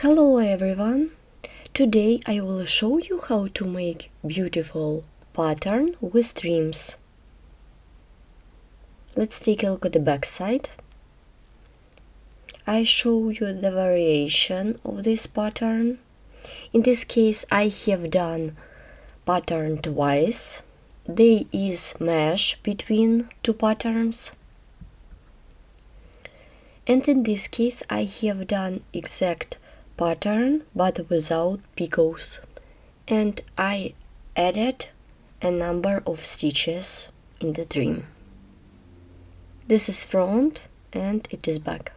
Hello everyone! Today I will show you how to make beautiful pattern with streams. Let's take a look at the back side. I show you the variation of this pattern. In this case I have done pattern twice. There is mesh between two patterns. And in this case I have done exact pattern but without picots, and I added a number of stitches in the trim. This is front and it is back.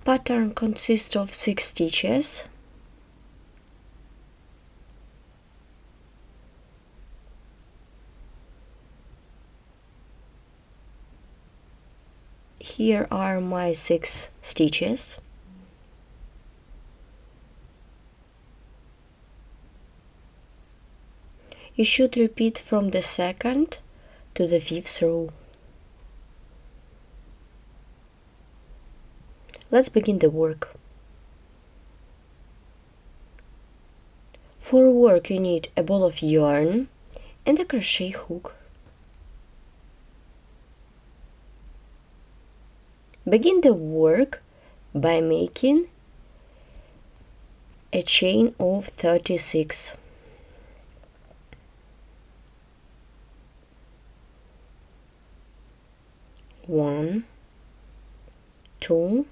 Pattern consists of 6 stitches. Here are my 6 stitches. You should repeat from the 2nd to the 5th row. Let's begin the work. For work you need a ball of yarn and a crochet hook. Begin the work by making a chain of 36. One, 2,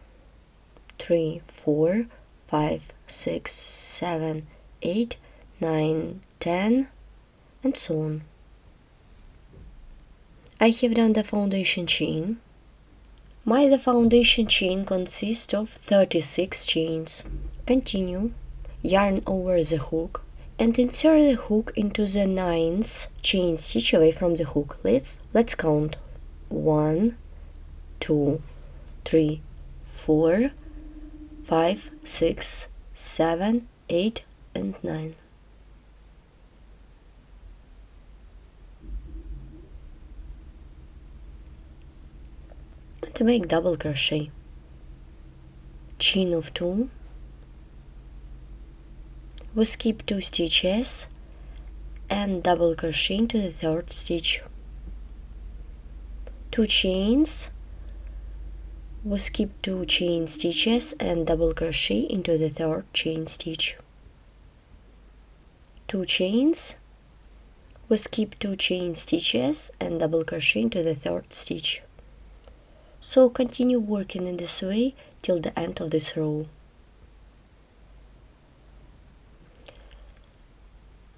3, 4, 5, 6, 7, 8, 9, 10, and so on. I have done the foundation chain. The foundation chain consists of 36 chains. Continue, yarn over the hook and insert the hook into the 9th chain stitch away from the hook. Let's count. 1, 2, 3, 4, 5, 6, 7, 8, and 9. To make double crochet, chain of 2, we skip 2 stitches and double crochet into the 3rd stitch. 2 chains, we skip 2 chain stitches and double crochet into the 3rd chain stitch. 2 chains, we skip 2 chain stitches and double crochet into the 3rd stitch. So continue working in this way till the end of this row.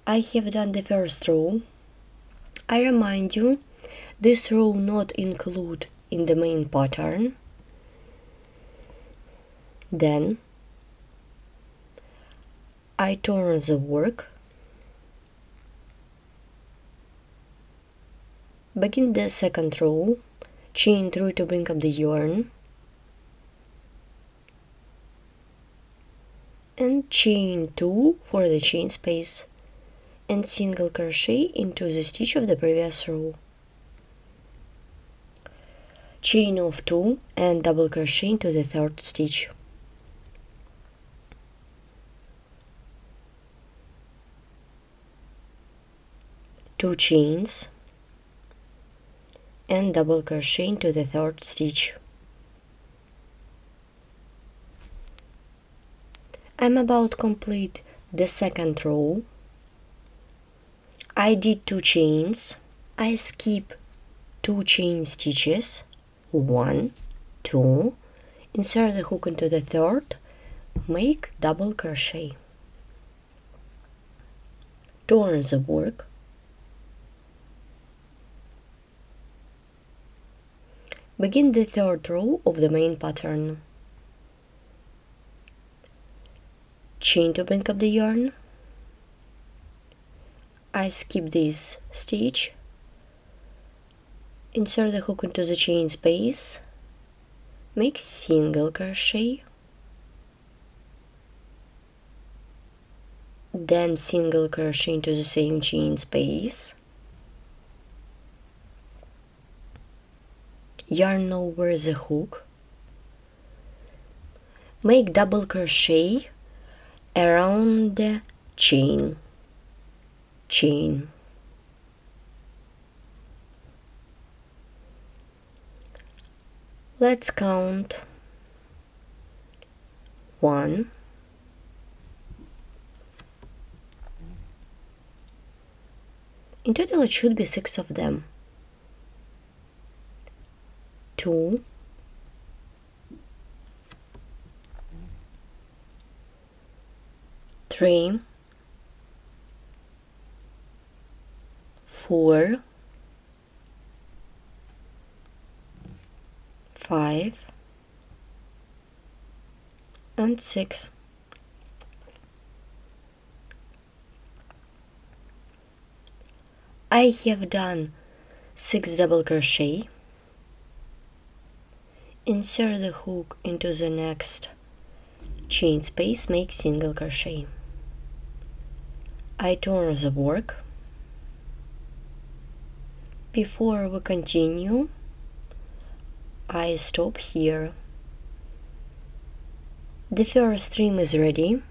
I have done the first row. I remind you, this row not include in the main pattern. Then I turn the work, begin the 2nd row, chain 3 to bring up the yarn, and chain 2 for the chain space, and single crochet into the stitch of the previous row. Chain of 2 and double crochet into the 3rd stitch. Two chains and double crochet into the 3rd stitch. I'm about to complete the 2nd row. I did 2 chains. I skip 2 chain stitches. 1, 2, insert the hook into the 3rd, make double crochet. Turn the work. Begin the 3rd row of the main pattern. Chain to bring up the yarn. I skip this stitch, insert the hook into the chain space, make single crochet, then single crochet into the same chain space, yarn over the hook, make double crochet around the chain. Let's count 1, 2, in total it should be 6 of them, 2, 3, 4, 5, and 6. I have done 6 double crochet. Insert the hook into the next chain space, make single crochet. I turn the work. Before we continue, I stop here. The first stream is ready.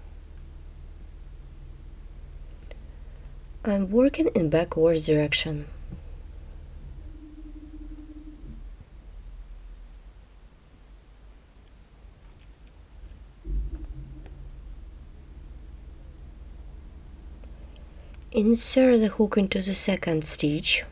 I'm working in backwards direction. Insert the hook into the second stitch.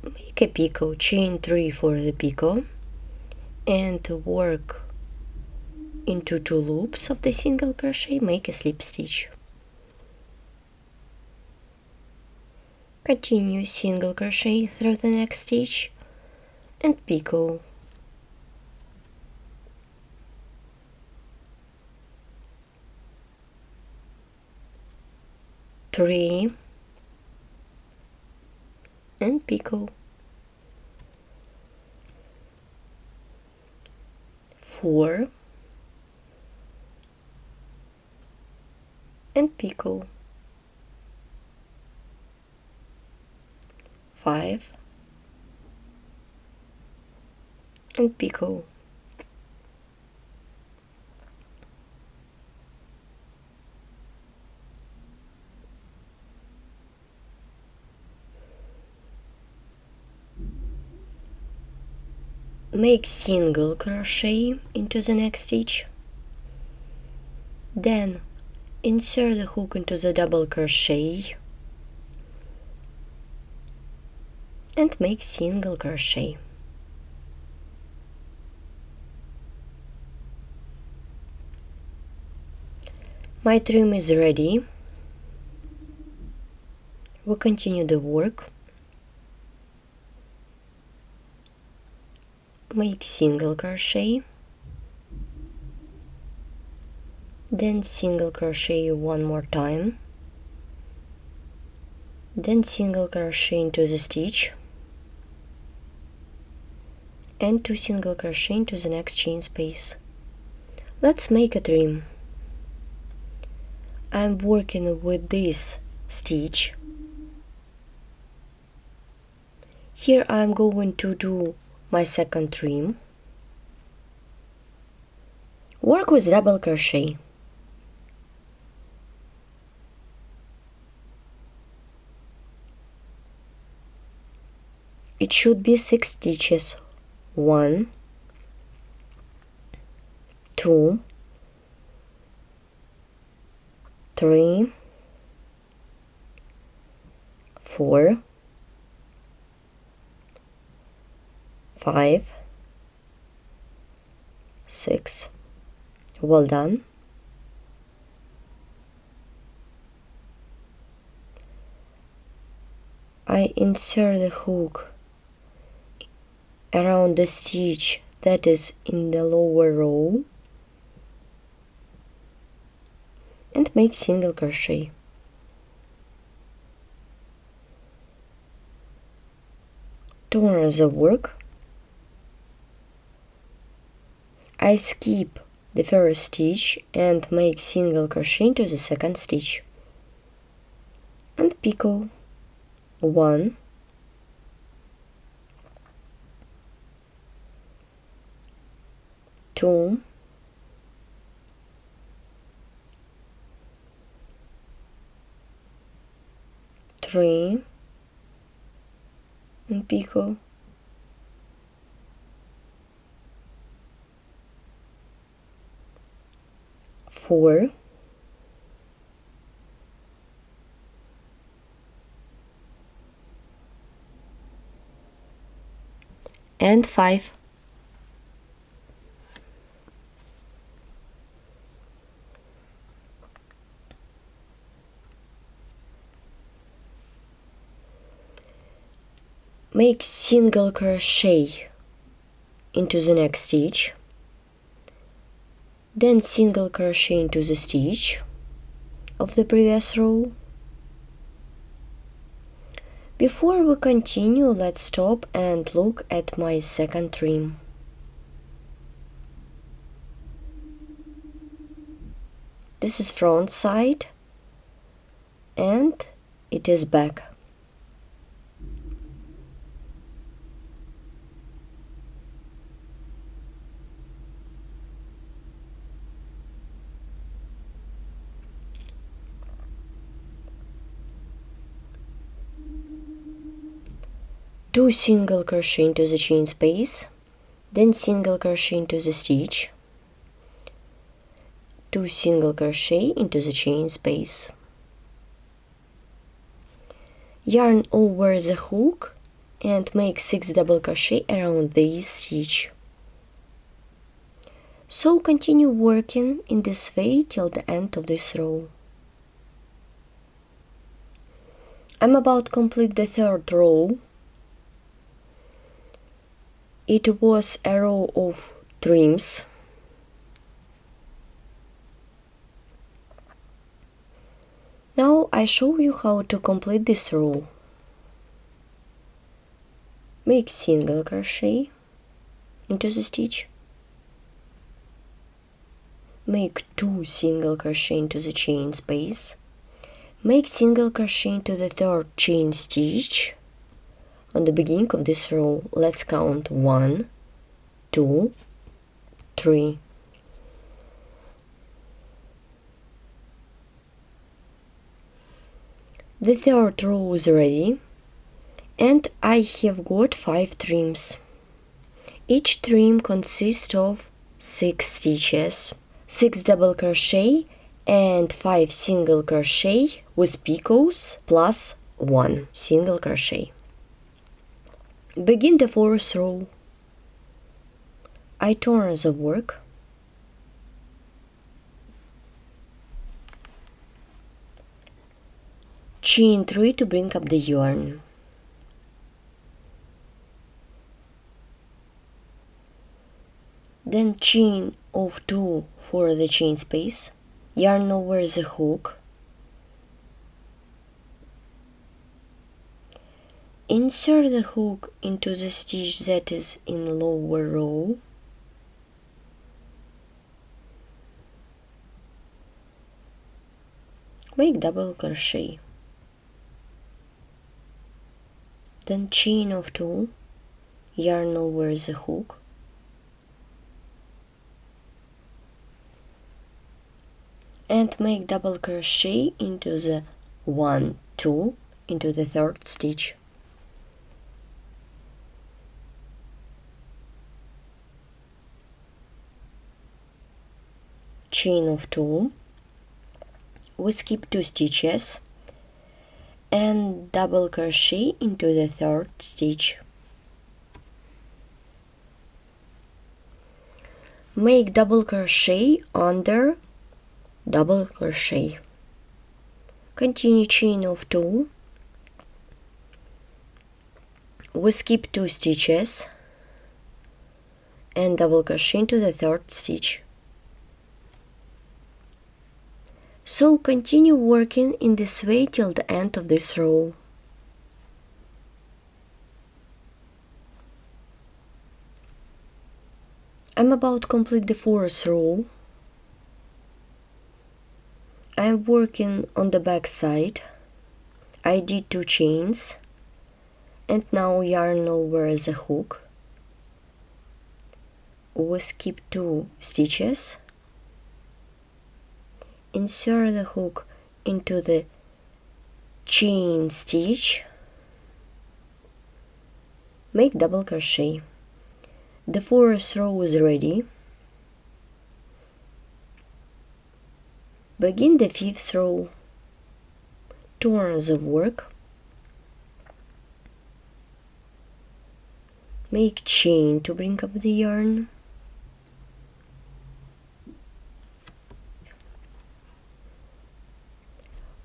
Make a picot, chain 3 for the picot, and work into 2 loops of the single crochet, make a slip stitch. Continue single crochet through the next stitch and picot. Three and picot. 4 and picot. 5 and picot. Make single crochet into the next stitch, then insert the hook into the double crochet and make single crochet. My trim is ready. We continue the work. Make single crochet, then single crochet one more time, then single crochet into the stitch and 2 single crochet into the next chain space. Let's make a trim. I'm working with this stitch. Here I'm going to do my second trim. Work with double crochet. It should be 6 stitches. 1, 2, 3, 4, 5, 6. Well done. I insert the hook around the stitch that is in the lower row and make single crochet. Turn the work. I skip the first stitch and make single crochet into the second stitch and picot 1, 2, 3 and picot 4, and 5. Make single crochet into the next stitch, then single crochet into the stitch of the previous row. Before we continue, let's stop and look at my second trim. This is front side and it is back. Two single crochet into the chain space, then single crochet into the stitch, 2 single crochet into the chain space. Yarn over the hook and make 6 double crochet around this stitch. So continue working in this way till the end of this row. I'm about to complete the third row. It was a row of trims. Now I show you how to complete this row. Make single crochet into the stitch. Make 2 single crochet into the chain space. Make single crochet into the third chain stitch. On the beginning of this row, let's count 1, 2, 3. The third row is ready, and I have got 5 trims. Each trim consists of 6 stitches, 6 double crochet and 5 single crochet with picots plus 1 single crochet. Begin the fourth row. I turn the work. Chain 3 to bring up the yarn. Then chain of 2 for the chain space. Yarn over the hook. Insert the hook into the stitch that is in lower row. Make double crochet. Then chain of 2, yarn over the hook. And make double crochet into the 1, 2 into the third stitch. Chain of 2, we skip 2 stitches and double crochet into the third stitch. Make double crochet under double crochet. Continue chain of 2, we skip 2 stitches and double crochet into the third stitch. So continue working in this way till the end of this row. I'm about to complete the fourth row. I'm working on the back side. I did 2 chains and now yarn over the hook. We skip 2 stitches. Insert the hook into the chain stitch. Make double crochet. The 4th row is ready. Begin the 5th row. Turn the work. Make chain to bring up the yarn.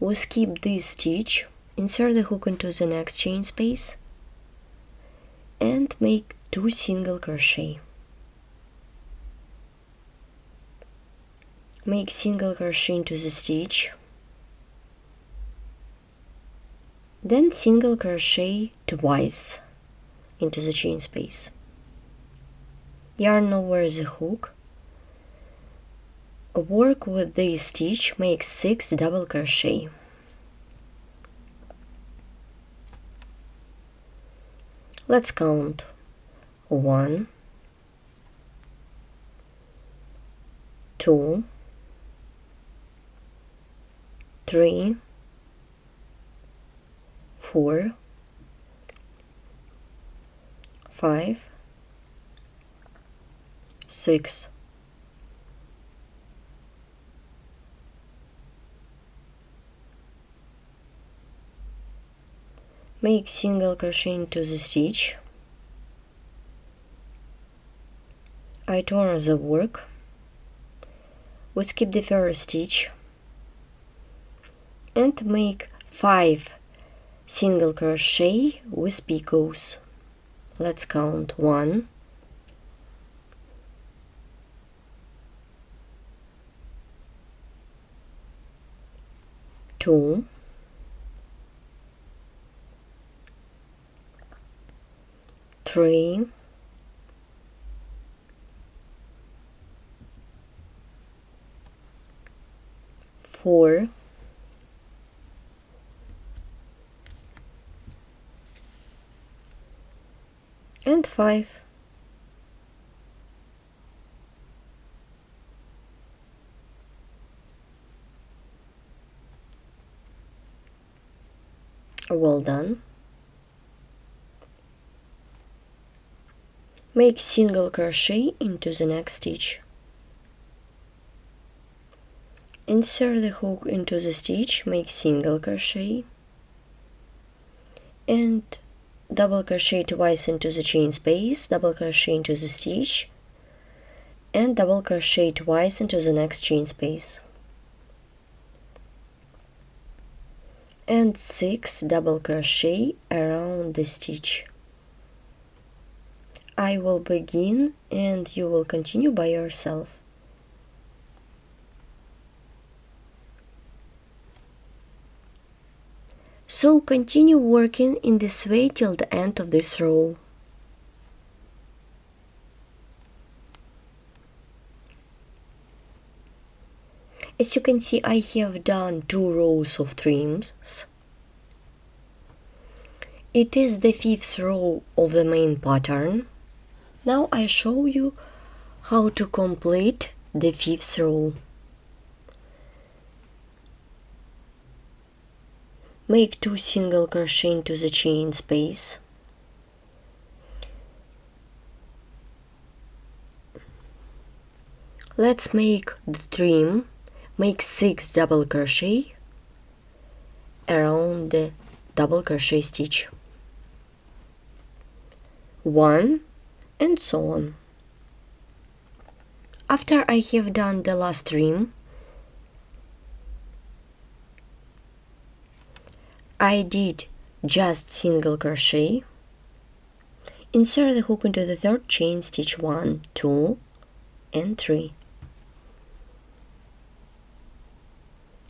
We skip this stitch, insert the hook into the next chain space and make 2 single crochet. Make single crochet into the stitch, then single crochet twice into the chain space. Yarn over the hook. Work with this stitch, make 6 double crochet. Let's count 1, 2, 3, 4, 5, 6. Make single crochet into the stitch. I turn the work. We skip the first stitch and make 5 single crochet with picots. Let's count 1, 2, 3, 4, 5. Well done. Make single crochet into the next stitch. Insert the hook into the stitch, make single crochet and double crochet twice into the chain space, double crochet into the stitch and double crochet twice into the next chain space and 6 double crochet around the stitch. I will begin and you will continue by yourself. So continue working in this way till the end of this row. As you can see, I have done 2 rows of trims. It is the 5th row of the main pattern. Now I show you how to complete the 5th row. Make 2 single crochet into the chain space. Let's make the trim. Make 6 double crochet around the double crochet stitch. 1 and so on. After I have done the last trim, I did just single crochet. Insert the hook into the 3rd chain, stitch 1, 2 and 3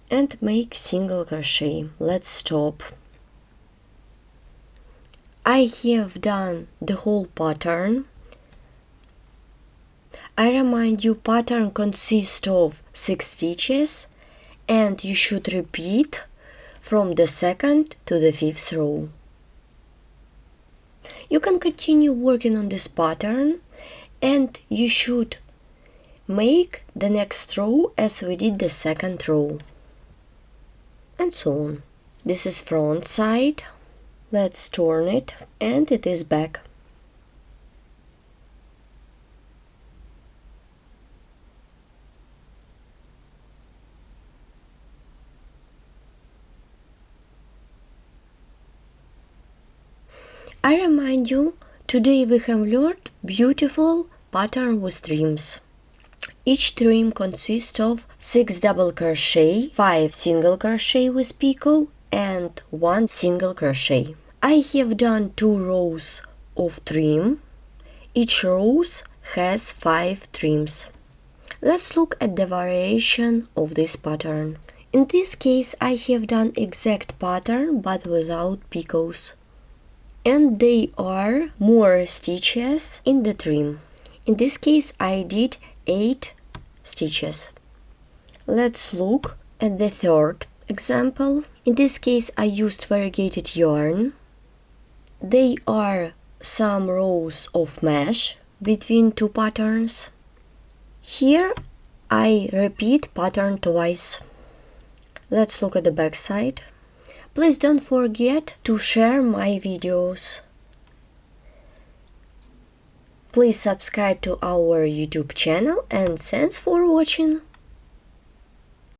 and make single crochet. Let's stop. I have done the whole pattern. I remind you, pattern consists of 6 stitches and you should repeat from the 2nd to the 5th row. You can continue working on this pattern, and you should make the next row as we did the 2nd row, and so on. This is front side. Let's turn it, and it is back. I remind you, today we have learned beautiful pattern with trims. Each trim consists of 6 double crochet, 5 single crochet with picot, and 1 single crochet. I have done 2 rows of trim. Each row has 5 trims. Let's look at the variation of this pattern. In this case, I have done exact pattern but without picots, and they are more stitches in the trim. In this case, I did 8 stitches. Let's look at the third example. In this case, I used variegated yarn. They are some rows of mesh between 2 patterns. Here I repeat pattern twice. Let's look at the back side. Please don't forget to share my videos. Please subscribe to our YouTube channel, and thanks for watching.